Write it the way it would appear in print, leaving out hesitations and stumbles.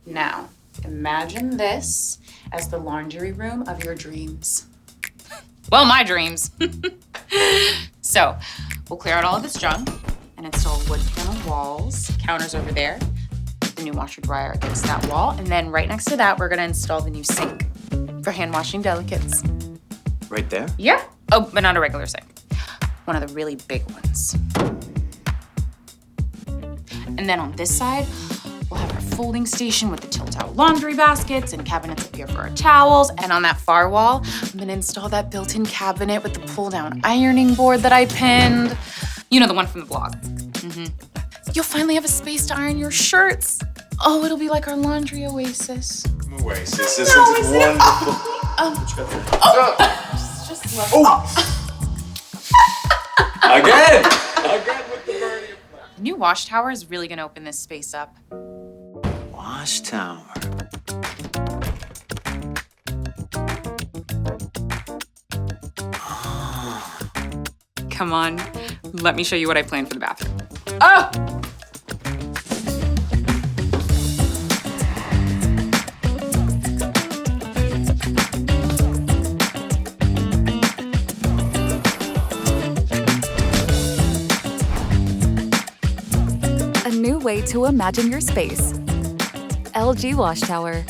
Now, imagine this as the laundry room of your dreams. Well, my dreams. So, we'll clear out all of this junk and install wood panel walls, counters over there, the new washer dryer against that wall, and then right next to that, we're gonna install the new sink for hand washing delicates. Right there? Yeah. Oh, but not a regular sink. One of the really big ones. And then on this side, we'll have our folding station with the tilt-out laundry baskets and cabinets up here for our towels. And on that far wall, I'm gonna install that built-in cabinet with the pull-down ironing board that I pinned. You know, the one from the blog. You'll finally have a space to iron your shirts. Oh, it'll be like our laundry oasis. Oasis, isn't it wonderful? Just love Again with the birdie. The new WashTower is really gonna open this space up. WashTower. Come on, let me show you what I planned for the bathroom. Oh! A new way to imagine your space. LG WashTower.